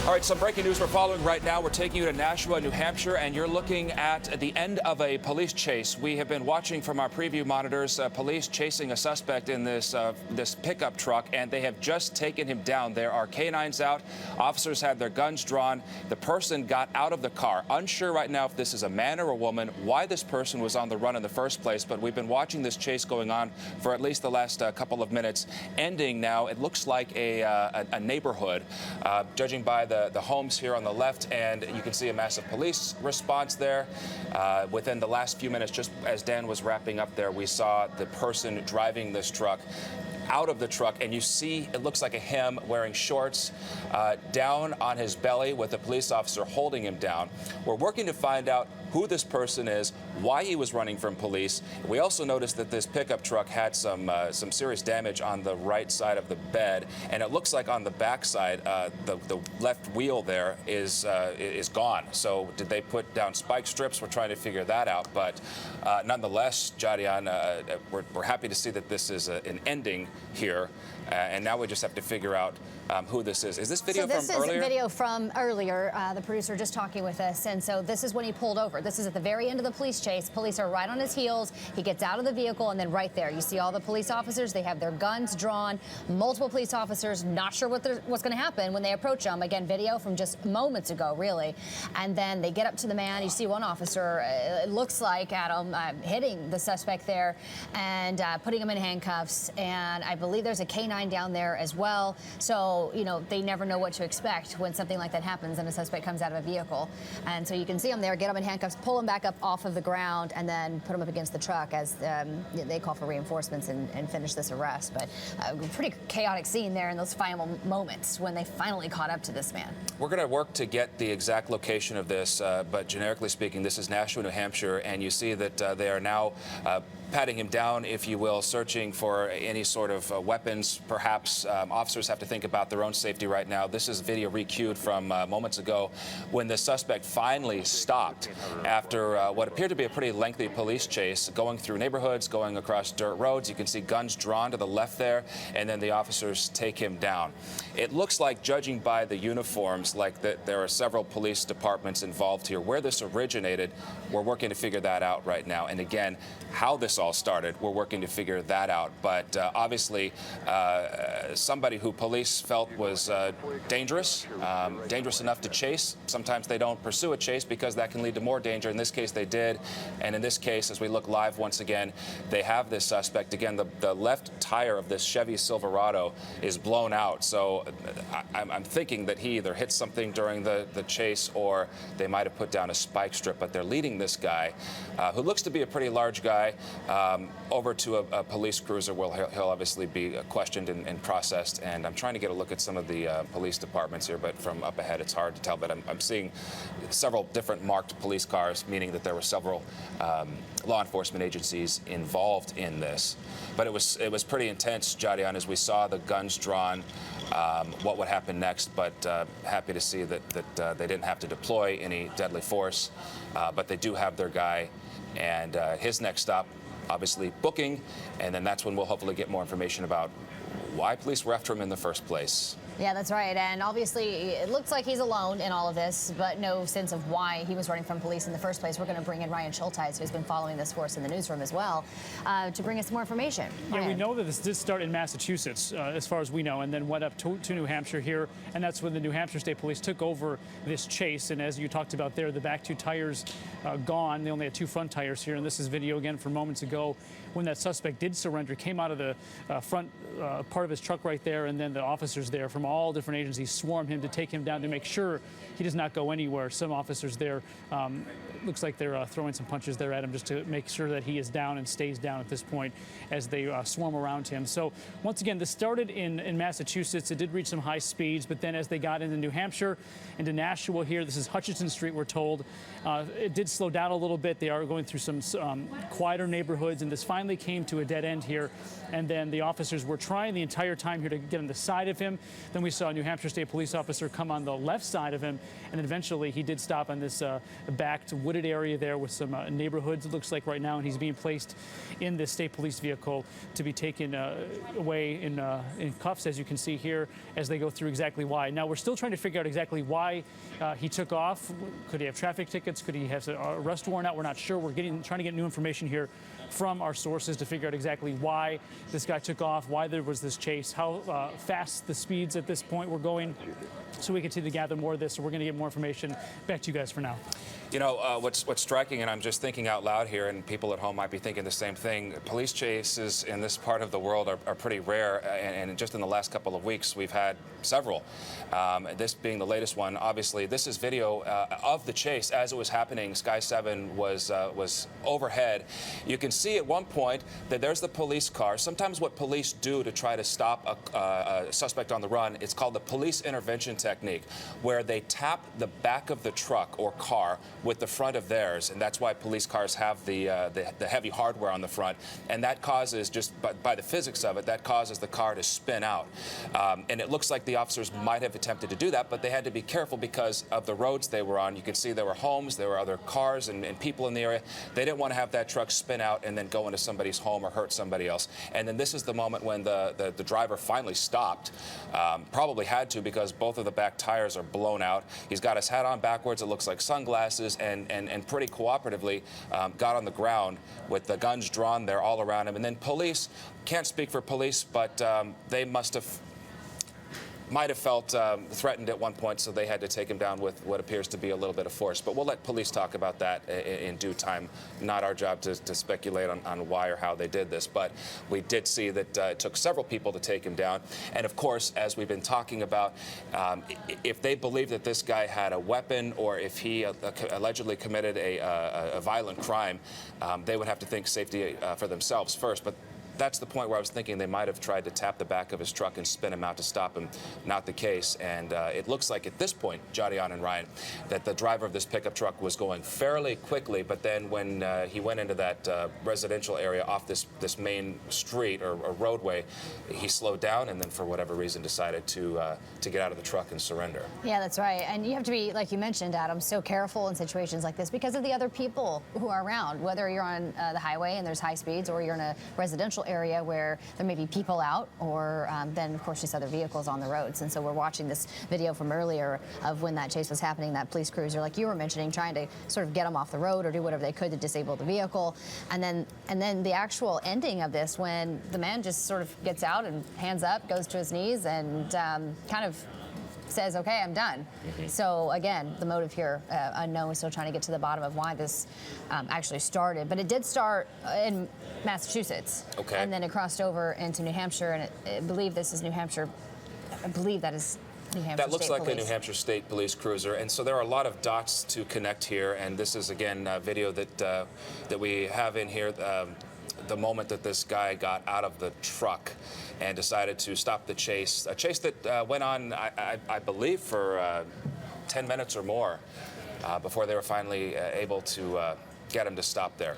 All right, some breaking news we're following right now. We're taking you to Nashua, New Hampshire, and you're looking at the end of a police chase. We have been watching from our preview monitors police chasing a suspect in this pickup truck, and they have just taken him down. There are canines out. Officers had their guns drawn. The person got out of the car. Unsure right now if this is a man or a woman, why this person was on the run in the first place, but we've been watching this chase going on for at least the last couple of minutes. Ending now, it looks like a neighborhood, judging by the homes here on the left, and you can see a massive police response there. Within the last few minutes, just as Dan was wrapping up there, we saw the person driving this truck out of the truck, and you see it looks like a him wearing shorts, down on his belly with a police officer holding him down. We're working to find out who this person is, why he was running from police. We also noticed that this pickup truck had some serious damage on the right side of the bed, and it looks like on the back side, the left wheel there is gone. So did they put down spike strips? We're trying to figure that out, but nonetheless, Jadian, we're happy to see that this is an ending here, and now we just have to figure out who this is. Is this video from earlier? So this is video from earlier. The producer just talking with us, and so this is when he pulled over. This is at the very end of the police chase. Police are right on his heels. He gets out of the vehicle, and then right there, you see all the police officers. They have their guns drawn. Multiple police officers, not sure what's going to happen when they approach him. Again, video from just moments ago, really. And then they get up to the man. You see one officer, it looks like Adam, hitting the suspect there and putting him in handcuffs. And I believe there's a canine down there as well. So, you know, they never know what to expect when something like that happens and a suspect comes out of a vehicle. And so you can see him there, get him in handcuffs, pull him back up off of the ground, and then put him up against the truck as they call for reinforcements and finish this arrest. But a pretty chaotic scene there in those final moments when they finally caught up to this man. We're going to work to get the exact location of this, but generically speaking, this is Nashua, New Hampshire, and you see that they are now patting him down, if you will, searching for any sort of weapons, perhaps. Officers have to think about their own safety right now. This is video recued from moments ago when the suspect finally stopped after what appeared to be a pretty lengthy police chase, going through neighborhoods, going across dirt roads. You can see guns drawn to the left there, and then the officers take him down. It looks like, judging by the uniforms, like that there are several police departments involved here. Where this originated, we're working to figure that out right now. And again, how this all started, we're working to figure that out. But obviously, somebody who police felt was dangerous enough to chase. Sometimes they don't pursue a chase because that can lead to more danger. In this case, they did. And in this case, as we look live once again, they have this suspect. Again, the left tire of this Chevy Silverado is blown out. So I'm thinking that he either hit something during the chase or they might have put down a spike strip. But they're leading this guy, who looks to be a pretty large guy, over to a police cruiser where he'll obviously be questioned and processed. And I'm trying to get a look at some of the police departments here, but from up ahead it's hard to tell. But I'm seeing several different marked police cars, meaning that there were several law enforcement agencies involved in this. But it was pretty intense, Jadian, as we saw the guns drawn, what would happen next. But happy to see that they didn't have to deploy any deadly force, but they do have their guy. And his next stop, obviously booking, and then that's when we'll hopefully get more information about why police were after him in the first place. Yeah, that's right. And obviously, it looks like he's alone in all of this, but no sense of why he was running from police in the first place. We're going to bring in Ryan Schulteis, who's been following this for us in the newsroom as well, to bring us more information. Yeah, Ryan. we know that this did start in Massachusetts, as far as we know, and then went up to New Hampshire here, and that's when the New Hampshire State Police took over this chase. And as you talked about there, the back two tires gone. They only had two front tires here, and this is video again from moments ago when that suspect did surrender, came out of the front part of his truck right there, and then the officers there from all different agencies swarm him to take him down to make sure he does not go anywhere. Some officers there, looks like they're throwing some punches there at him just to make sure that he is down and stays down at this point as they swarm around him. So once again, this started in Massachusetts. It did reach some high speeds, but then as they got into New Hampshire, into Nashua here, this is Hutchinson Street, we're told, it did slow down a little bit. They are going through some quieter neighborhoods, and this finally came to a dead end here. And then the officers were trying the entire time here to get on the side of him. Then we saw a New Hampshire State Police officer come on the left side of him, and then eventually he did stop on this backed wooded area there with some neighborhoods, it looks like right now, and he's being placed in this state police vehicle to be taken away in cuffs, as you can see here, as they go through exactly why. Now, we're still trying to figure out exactly why he took off. Could he have traffic tickets? Could he have an arrest warrant out? We're not sure. We're trying to get new information here from our sources to figure out exactly why this guy took off, why there was this chase, how fast the speeds at this point were going, so we continue to gather more of this. So we're going to get more information. Back to you guys for now. You know, what's striking, and I'm just thinking out loud here, and people at home might be thinking the same thing, police chases in this part of the world are pretty rare, and just in the last couple of weeks, we've had several. This being the latest one. Obviously, this is video of the chase as it was happening. Sky 7 was overhead. You can see at one point that there's the police car. Sometimes what police do to try to stop a suspect on the run, it's called the police intervention technique, where they tap the back of the truck or car with the front of theirs, and that's why police cars have the heavy hardware on the front, and that causes, just by the physics of it, that causes the car to spin out. And it looks like the officers might have attempted to do that, but they had to be careful because of the roads they were on. You could see there were homes, there were other cars and people in the area. They didn't want to have that truck spin out and then go into somebody's home or hurt somebody else. And then this is the moment when the driver finally stopped. Probably had to, because both of the back tires are blown out. He's got his hat on backwards, it looks like sunglasses, and pretty cooperatively got on the ground with the guns drawn there all around him. And then police, can't speak for police, but they might have felt threatened at one point, so they had to take him down with what appears to be a little bit of force. But we'll let police talk about that in due time. Not our job to speculate on why or how they did this, but we did see that it took several people to take him down. And of course, as we've been talking about, if they believe that this guy had a weapon, or if he allegedly committed a violent crime, they would have to think safety for themselves first. But that's the point where I was thinking they might have tried to tap the back of his truck and spin him out to stop him. Not the case. And it looks like at this point, Jadian and Ryan, that the driver of this pickup truck was going fairly quickly, but then when he went into that residential area off this main street or roadway, he slowed down and then for whatever reason decided to get out of the truck and surrender. Yeah, that's right. And you have to be, like you mentioned, Adam, so careful in situations like this because of the other people who are around, whether you're on the highway and there's high speeds, or you're in a residential area where there may be people out, or then of course these other vehicles on the roads. And so we're watching this video from earlier of when that chase was happening, that police cruiser, like you were mentioning, trying to sort of get them off the road or do whatever they could to disable the vehicle. And then the actual ending of this, when the man just sort of gets out and hands up, goes to his knees, and kind of says, okay, I'm done. So again, the motive here, unknown. We're still trying to get to the bottom of why this actually started. But it did start in Massachusetts. Okay. And then it crossed over into New Hampshire, and I believe this is New Hampshire. I believe that is New Hampshire That looks State like Police. a New Hampshire State Police cruiser, and so there are a lot of dots to connect here. And this is again video that we have in here. The moment that this guy got out of the truck and decided to stop the chase, a chase that went on, I believe, for 10 minutes or more before they were finally able to get him to stop there.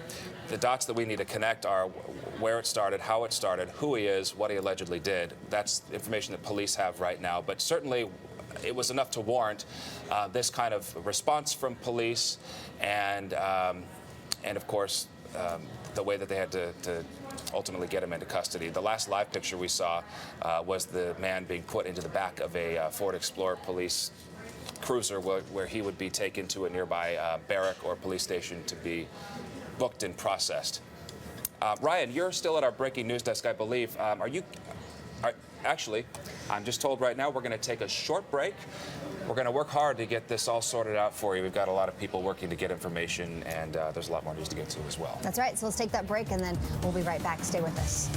The dots that we need to connect are where it started, how it started, who he is, what he allegedly did. That's information that police have right now, but certainly it was enough to warrant this kind of response from police, and of course, the way that they had to ultimately get him into custody. The last live picture we saw was the man being put into the back of a Ford Explorer police cruiser where he would be taken to a nearby barrack or police station to be booked and processed. Ryan, you're still at our breaking news desk, I believe. Actually, I'm just told right now we're going to take a short break. We're going to work hard to get this all sorted out for you. We've got a lot of people working to get information, and there's a lot more news to get to as well. That's right. So let's take that break, and then we'll be right back. Stay with us.